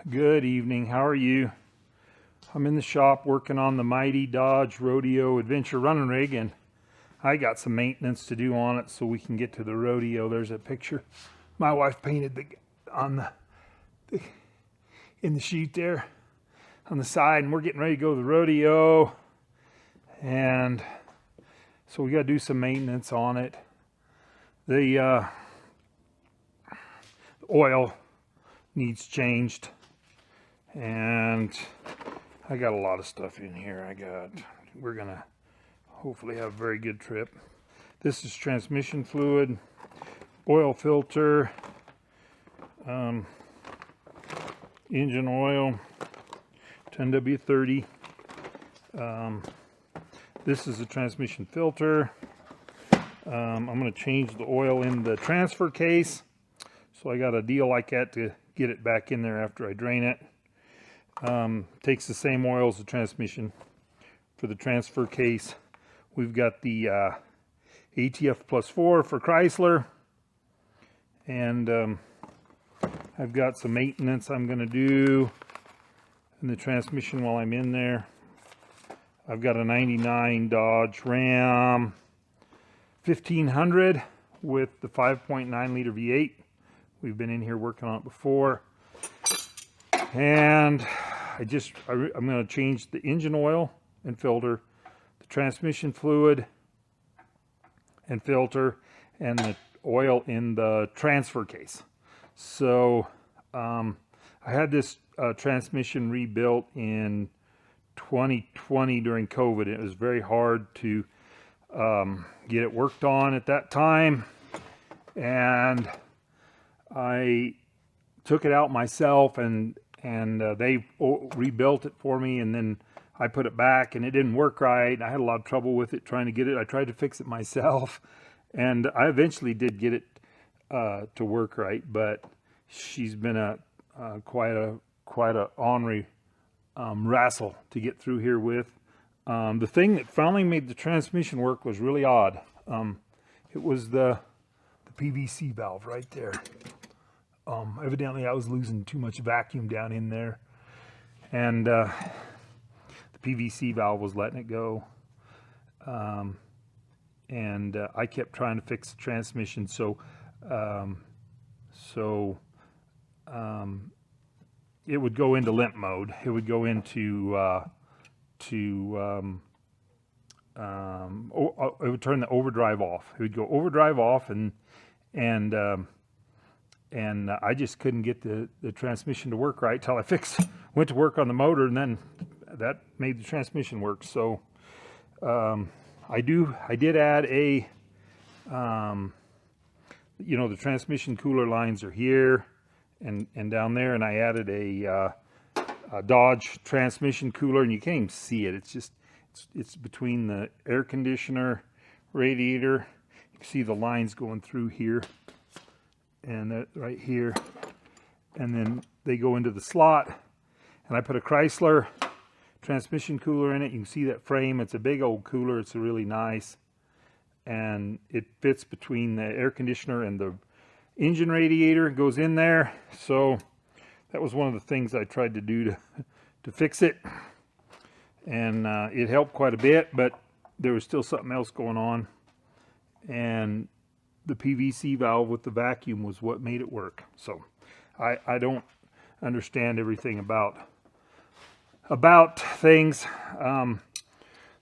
Good evening. How are you? I'm in the shop working on the mighty Dodge Rodeo Adventure running rig, and I got some maintenance to do on it so we can get to the rodeo. There's a picture my wife painted in the sheet there on the side, and we're getting ready to go to the rodeo, and so we got to do some maintenance on it. The oil needs changed, and I got a lot of stuff in here. We're gonna hopefully have a very good trip. This is transmission fluid, oil filter, engine oil, 10W30. This is the transmission filter. I'm going to change the oil in the transfer case. So I got a deal like that to get it back in there after I drain it. Takes the same oil as the transmission for the transfer case. We've got the ATF plus 4 for Chrysler. And I've got some maintenance I'm going to do in the transmission while I'm in there. I've got a 99 Dodge Ram 1500 with the 5.9 liter V8. We've been in here working on it before. And I'm going to change the engine oil and filter, the transmission fluid and filter, and the oil in the transfer case. So I had this transmission rebuilt in 2020 during COVID. It was very hard to get it worked on at that time, and I took it out myself, and they rebuilt it for me, and then I put it back, and it didn't work right. I had a lot of trouble with it trying to get it. I tried to fix it myself, and I eventually did get it to work right. But she's been quite a ornery wrestle to get through here with. The thing that finally made the transmission work was really odd. It was the PVC valve right there. Evidently I was losing too much vacuum down in there, and the PVC valve was letting it go, and I kept trying to fix the transmission, so it would go into limp mode. It would go into it would turn the overdrive off. It would go overdrive off, and I just couldn't get the transmission to work right till I went to work on the motor, and then that made the transmission work. So I did add a the transmission cooler lines are here and down there, and I added a Dodge transmission cooler, and you can't even see it. It's between the air conditioner radiator. You can see the lines going through here and that right here, and then they go into the slot, and I put a Chrysler transmission cooler in it. You can see that frame. It's a big old cooler. It's really nice, and it fits between the air conditioner and the engine radiator. It goes in there. So that was one of the things I tried to do to fix it, and it helped quite a bit, but there was still something else going on, and the PVC valve with the vacuum was what made it work. So I don't understand everything about things.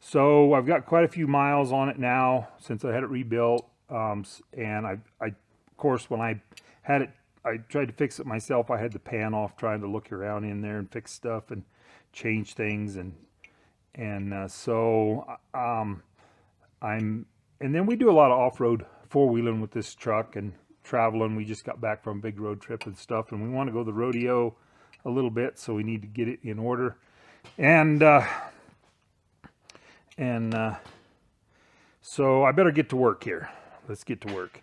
So I've got quite a few miles on it now since I had it rebuilt, and I of course, when I had it, I tried to fix it myself. I had the pan off trying to look around in there and fix stuff and change things, and then we do a lot of off-road four-wheeling with this truck and traveling. We just got back from a big road trip and stuff, and we want to go to the rodeo a little bit, so we need to get it in order. And so I better get to work here. Let's get to work.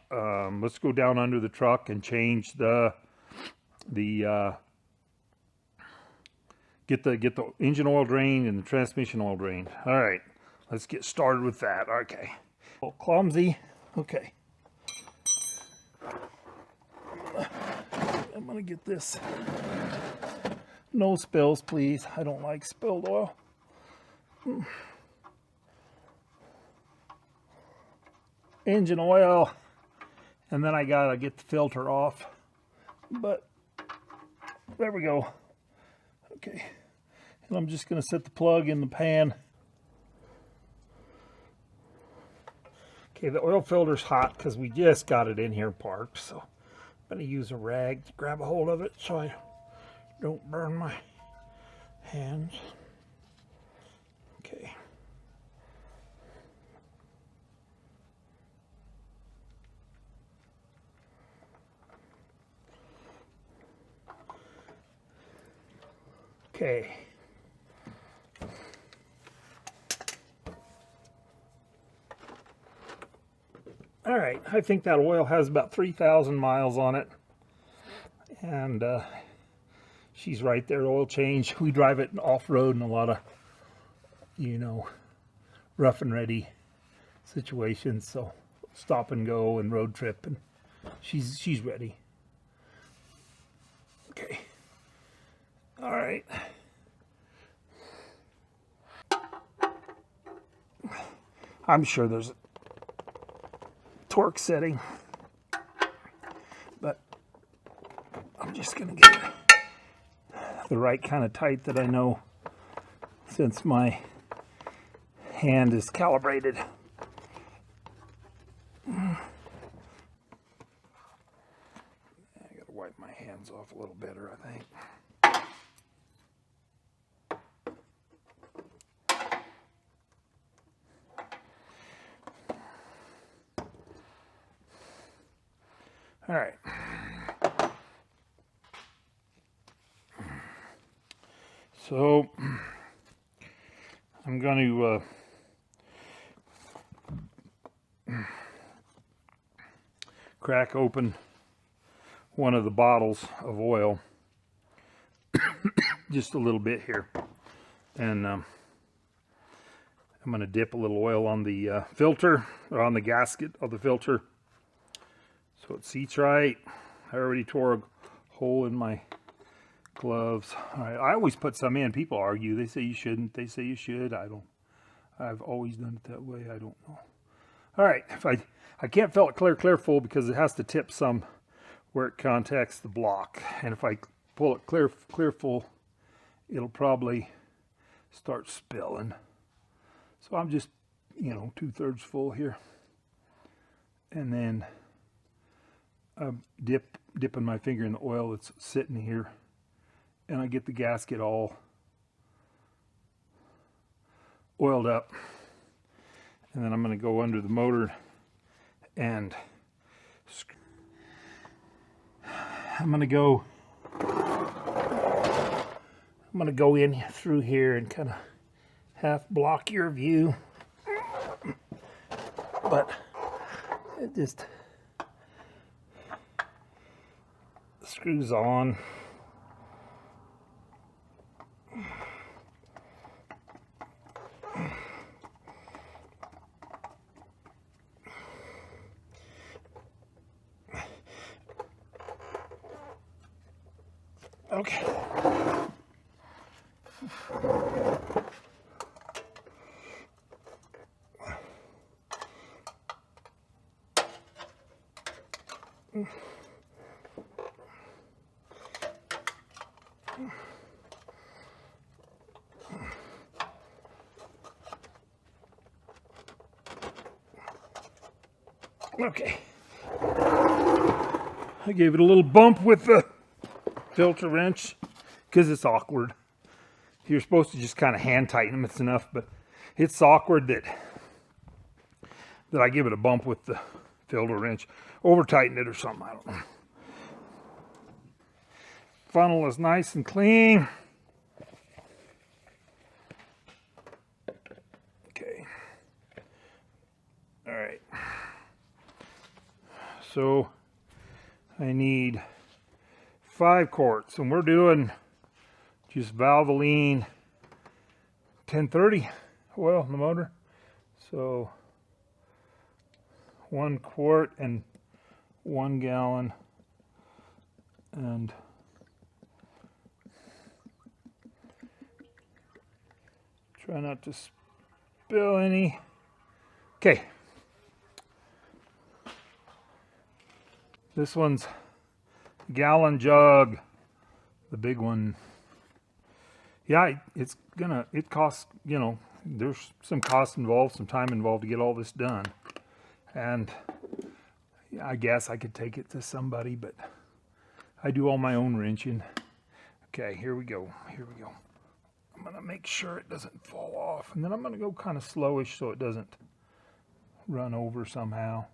Let's go down under the truck and change get the engine oil drained and the transmission oil drained. All right, let's get started with that. Okay. A little clumsy. Okay. gonna get this. No spills, please. I don't like spilled oil. Engine oil, and then I gotta get the filter off. But there we go. Okay, and I'm just gonna set the plug in the pan. Okay, the oil filter's hot because we just got it in here parked, so I'm gonna use a rag to grab a hold of it so I don't burn my hands. Okay. Okay. All right, I think that oil has about 3,000 miles on it. And she's right there, oil change. We drive it off-road in a lot of, you know, rough and ready situations. So stop and go and road trip, and she's ready. Okay. All right. I'm sure there's a torque setting, but I'm just gonna get the right kind of tight that I know, since my hand is calibrated. I gotta wipe my hands off a little better, I think. All right. So I'm going to crack open one of the bottles of oil just a little bit here, and I'm going to dip a little oil on the filter, or on the gasket of the filter, so it seats right. I already tore a hole in my gloves. All right, I always put some in. People argue. They say you shouldn't. They say you should. I don't. I've always done it that way. I don't know. All right, if I can't fill it clear full because it has to tip some where it contacts the block. And if I pull it clear full, it'll probably start spilling. So I'm just, you know, 2/3 full here. And then I'm dipping my finger in the oil that's sitting here, and I get the gasket all oiled up. And then I'm going to go under the motor and I'm going to go in through here and kind of half block your view, but it just screws on. Okay. Okay. I gave it a little bump with the filter wrench because it's awkward. You're supposed to just kind of hand tighten them, it's enough, but it's awkward that I give it a bump with the filter wrench. Over tighten it or something, I don't know. Funnel is nice and clean. Okay. All right. So I need 5 quarts, and we're doing just Valvoline 1030 oil in the motor. So 1 quart and 1 gallon and try not to spill any. Okay. This one's gallon jug, the big one. Yeah, it costs, there's some cost involved, some time involved to get all this done. And I guess I could take it to somebody, but I do all my own wrenching. Okay, here we go. I'm gonna make sure it doesn't fall off, and then I'm gonna go kind of slowish so it doesn't run over somehow.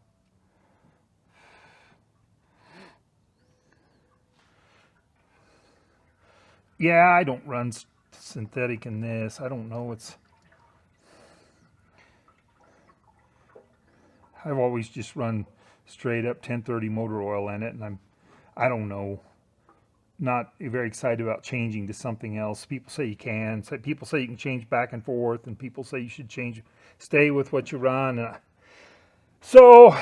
Yeah, I don't run synthetic in this. I don't know. I've always just run straight up 1030 motor oil in it, and I don't know, not very excited about changing to something else. People say you can. People say you can change back and forth, and people say you should stay with what you run. So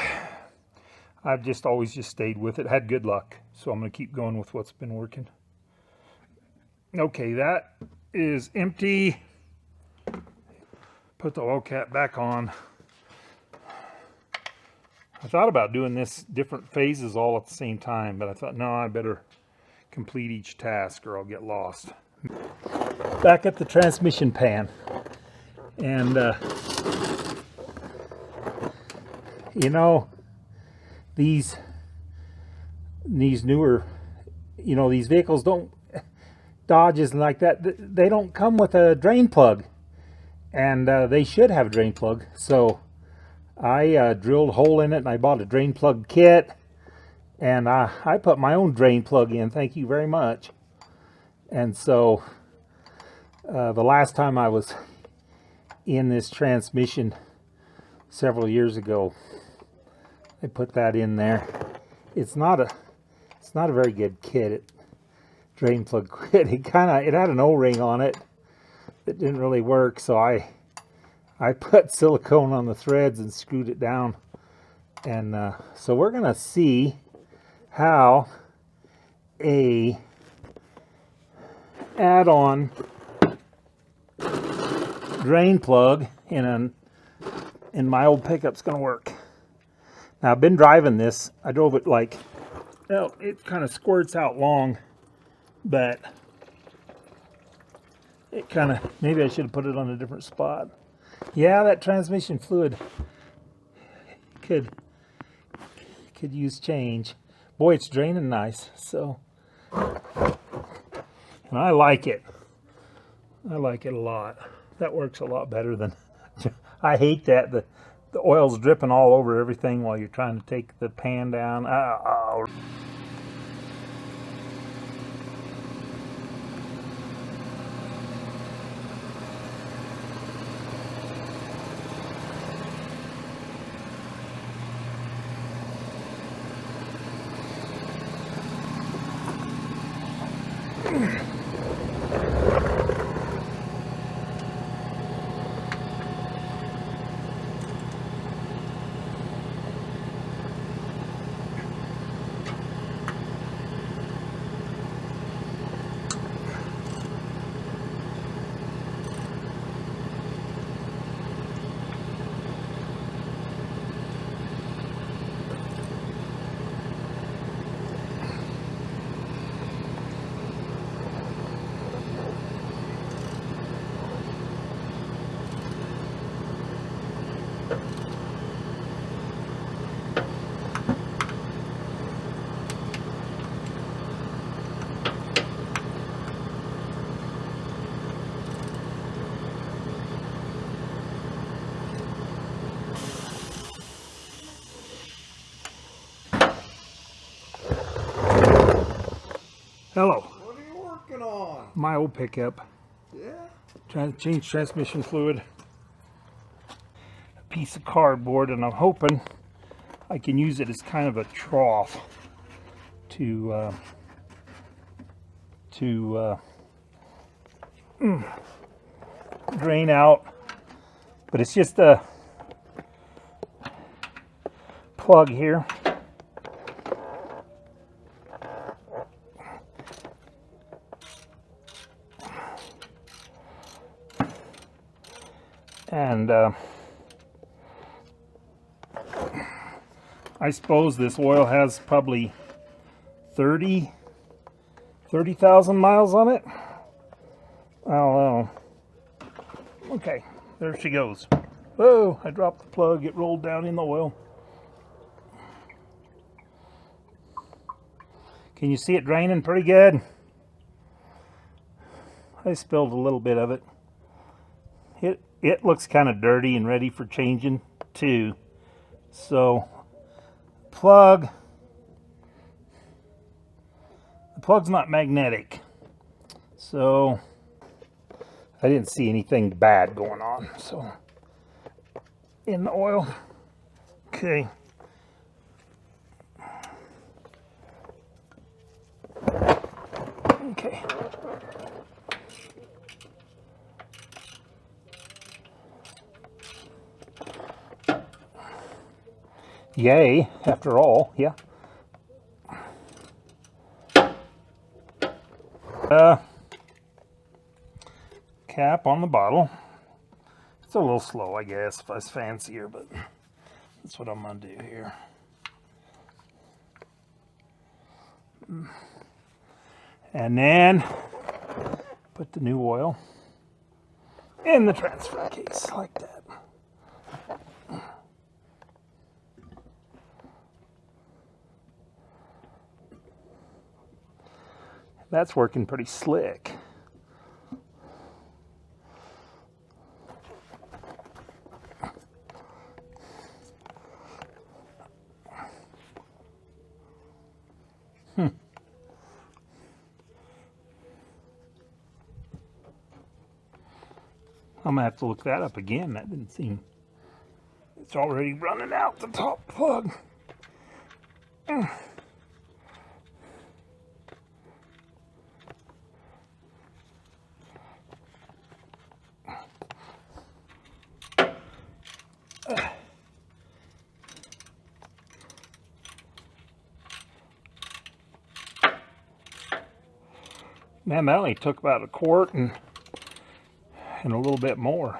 I've just always stayed with it. Had good luck, so I'm going to keep going with what's been working. Okay, that is empty. Put the oil cap back on. I thought about doing this different phases all at the same time, but I thought, no, I better complete each task or I'll get lost. Back at the transmission pan. And, these newer, these vehicles Dodges and like that, they don't come with a drain plug. And they should have a drain plug. So I drilled a hole in it and I bought a drain plug kit. And I put my own drain plug in, thank you very much. And so the last time I was in this transmission several years ago, I put that in there. It's not a very good kit. Drain plug kit. It had an O-ring on it that didn't really work, so I put silicone on the threads and screwed it down. And so we're gonna see how a add-on drain plug in my old pickup's gonna work. Now I've been driving this. I drove it it kind of squirts out long, but it kind of, maybe I should have put it on a different spot. Yeah, that transmission fluid could use change. Boy, it's draining nice. So, and I like it. I like it a lot. That works a lot better than. I hate that the oil's dripping all over everything while you're trying to take the pan down. Hello. What are you working on? My old pickup. Yeah? Trying to change transmission fluid. A piece of cardboard, and I'm hoping I can use it as kind of a trough to drain out. But it's just a plug here. And I suppose this oil has probably 30,000 miles on it. I don't know. Okay, there she goes. Whoa, I dropped the plug. It rolled down in the oil. Can you see it draining pretty good? I spilled a little bit of it. It looks kind of dirty and ready for changing too. So, the plug's not magnetic. So, I didn't see anything bad going on. So, in the oil. Okay. Okay. Yay, after all, yeah. Cap on the bottle. It's a little slow, I guess, if I was fancier, but that's what I'm gonna do here. And then put the new oil in the transfer case like that. That's working pretty slick. I'm gonna have to look that up again. That didn't seem. It's already running out the top plug. Man, that only took about a quart and a little bit more.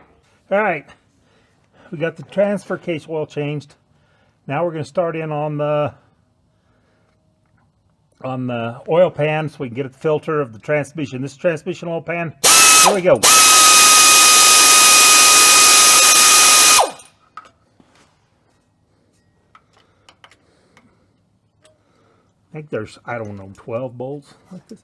All right, we got the transfer case oil changed. Now we're going to start in on the oil pan so we can get a filter of the transmission. This transmission oil pan. There we go. I think there's, I don't know, 12 bolts like this.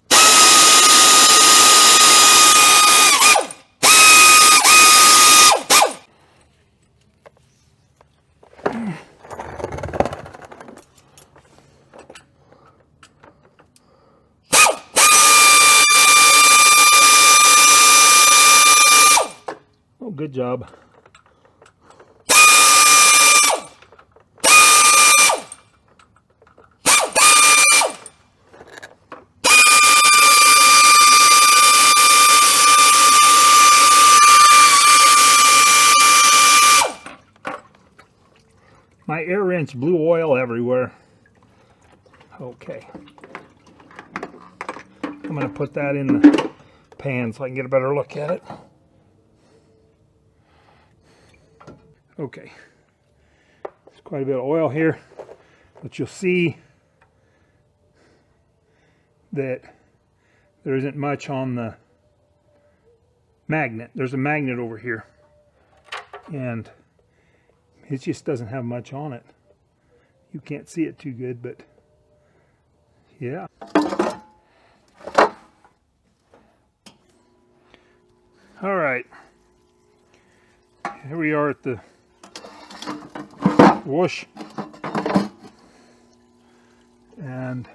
Oh, good job. My air wrench blew oil everywhere. Okay. I'm going to put that in the pan so I can get a better look at it. Okay. There's quite a bit of oil here, but you'll see that there isn't much on the magnet. There's a magnet over here, and it just doesn't have much on it. You can't see it too good, but yeah. All right. Here we are at the whoosh. And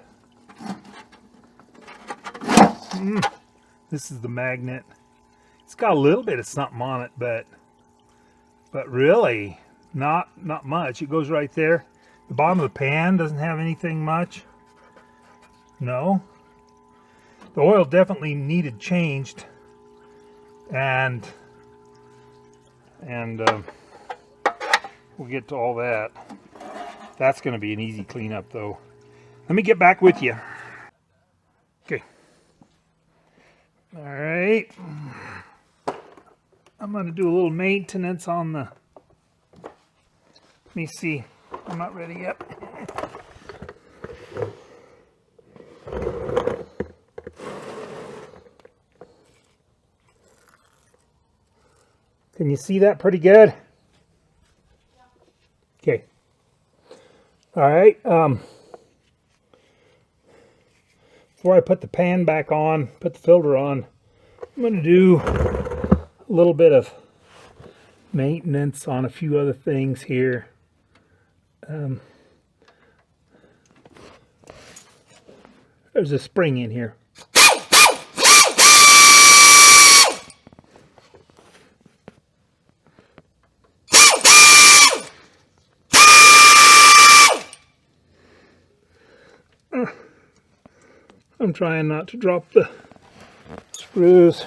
this is the magnet. It's got a little bit of something on it, but really not much. It goes right there. The bottom of the pan doesn't have anything much. No. The oil definitely needed changed, and we'll get to all that. That's going to be an easy cleanup, though. Let me get back with you. Okay. All right. I'm going to do a little maintenance on the, let me see, I'm not ready yet. Can you see that pretty good? Okay. All right. Before I put the pan back on, put the filter on, I'm going to do a little bit of maintenance on a few other things here. There's a spring in here. I'm trying not to drop the screws.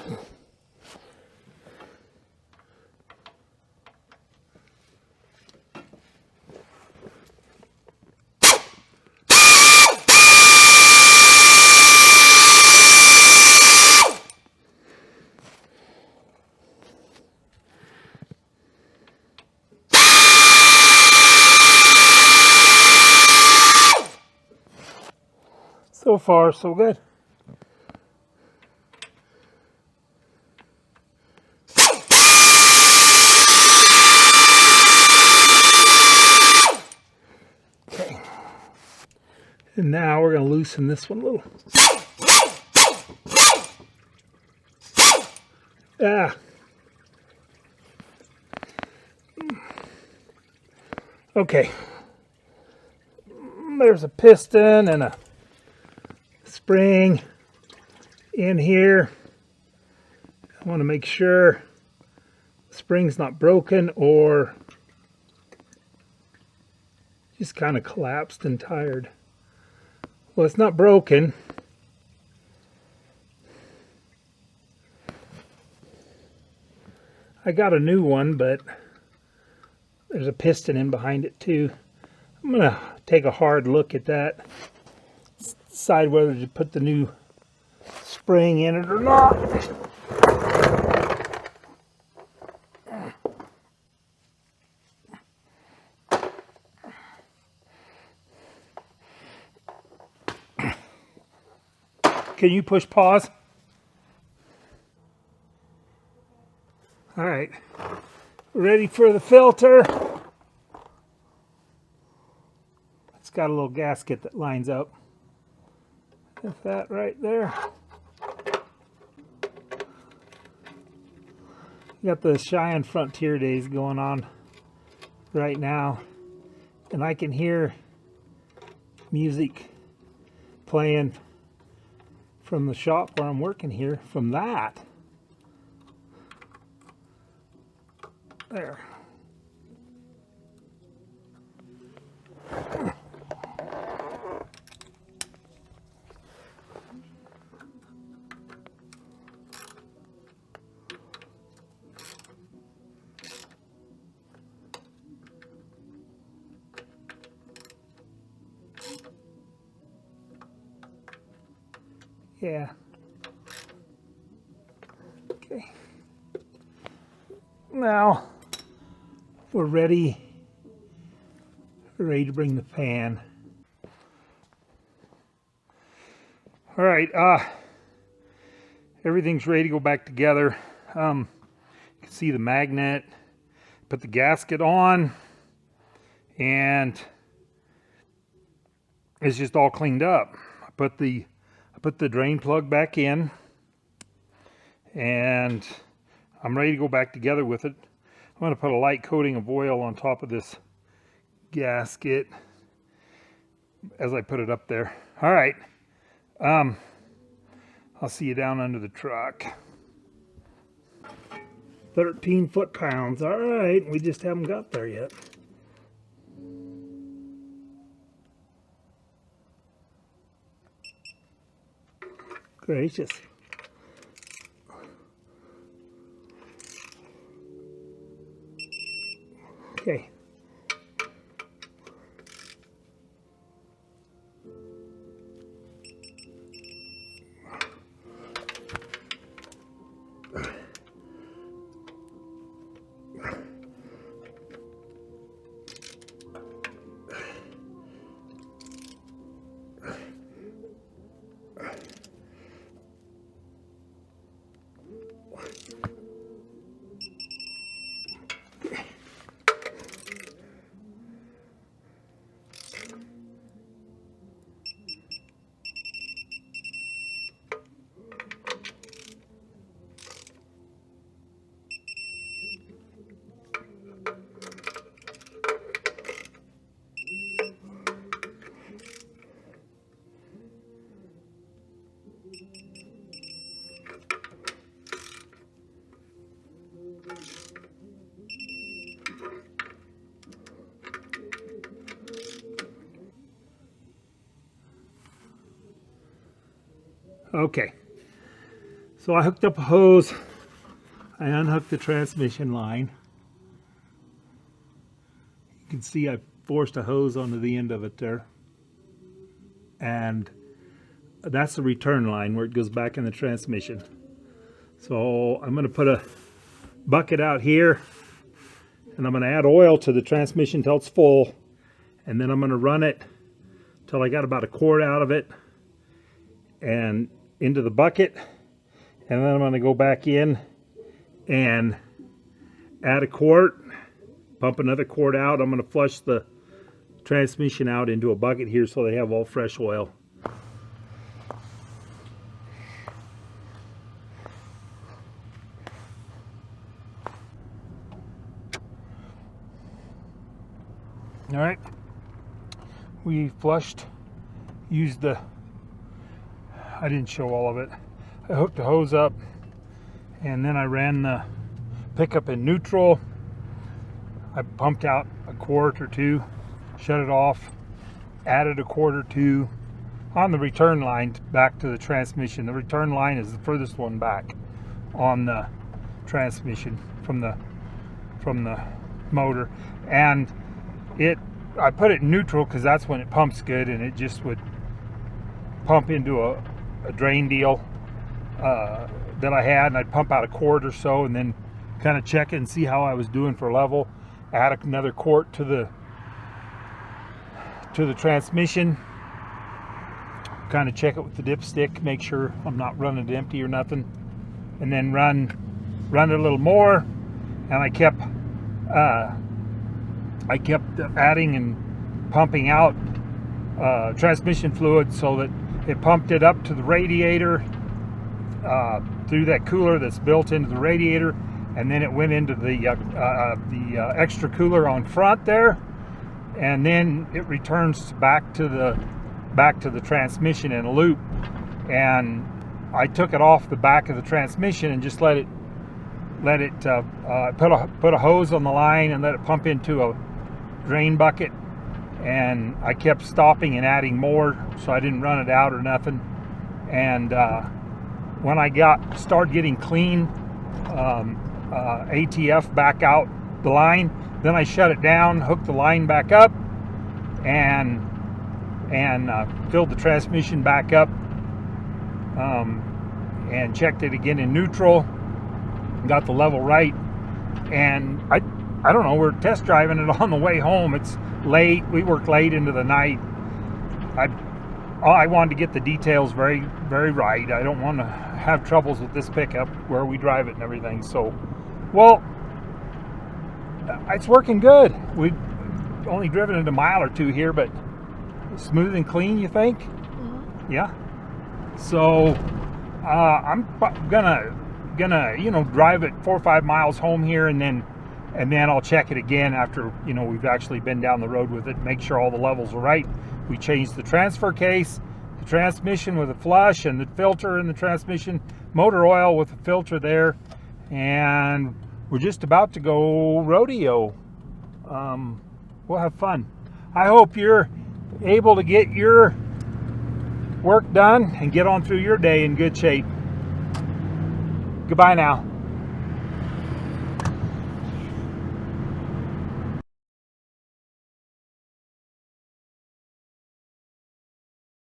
So far, so good. Okay. And now we're going to loosen this one a little. Ah. Okay. There's a piston and a spring in here. I want to make sure the spring's not broken or just kind of collapsed and tired. Well, it's not broken. I got a new one, but there's a piston in behind it too. I'm going to take a hard look at that, decide whether to put the new spring in it or not. Can you push pause? All right, ready for the filter. It's got a little gasket that lines up with that right there. Got the Cheyenne Frontier Days going on right now, and I can hear music playing from the shop where I'm working here from that. There. Yeah. Okay. Now we're ready to bring the pan. All right, everything's ready to go back together. You can see the magnet, put the gasket on, and it's just all cleaned up. I put the drain plug back in, and I'm ready to go back together with it. I'm going to put a light coating of oil on top of this gasket as I put it up there. All right. I'll see you down under the truck. 13 foot-pounds. All right. We just haven't got there yet. Gracious. Okay. Okay, so I hooked up a hose. I unhooked the transmission line. You can see I forced a hose onto the end of it there. And that's the return line where it goes back in the transmission. So I'm going to put a bucket out here and I'm going to add oil to the transmission till it's full. And then I'm going to run it till I got about a quart out of it and into the bucket. And then I'm going to go back in and add a quart, pump another quart out. I'm going to flush the transmission out into a bucket here so they have all fresh oil. All right, we flushed, used the, I didn't show all of it. I hooked the hose up and then I ran the pickup in neutral. I pumped out a quart or two, shut it off, added a quart or two on the return line back to the transmission. The return line is the furthest one back on the transmission from the motor. And I put it in neutral because that's when it pumps good, and it just would pump into a drain deal that I had, and I'd pump out a quart or so and then kind of check it and see how I was doing for level. Add another quart to the transmission, kind of check it with the dipstick, make sure I'm not running it empty or nothing, and then run it a little more. And I kept adding and pumping out transmission fluid so that it pumped it up to the radiator through that cooler that's built into the radiator, and then it went into the extra cooler on front there, and then it returns back to the transmission in a loop. And I took it off the back of the transmission and just let it put a hose on the line and let it pump into a drain bucket, and I kept stopping and adding more so I didn't run it out or nothing. And when I started getting clean ATF back out the line, then I shut it down, hooked the line back up, and filled the transmission back up, and checked it again in neutral, got the level right. And I don't know, we're test driving it on the way home. It's late, we worked late into the night. I wanted to get the details very, very right. I don't want to have troubles with this pickup where we drive it and everything. So, well, it's working good. We've only driven it a mile or two here, but smooth and clean, you think? Mm-hmm. Yeah. So I'm gonna drive it 4 or 5 miles home here, and then I'll check it again after we've actually been down the road with it, make sure all the levels are right. We changed the transfer case, the transmission with a flush, and the filter in the transmission, motor oil with a filter there, and we're just about to go rodeo. We'll have fun. I hope you're able to get your work done and get on through your day in good shape. Goodbye now.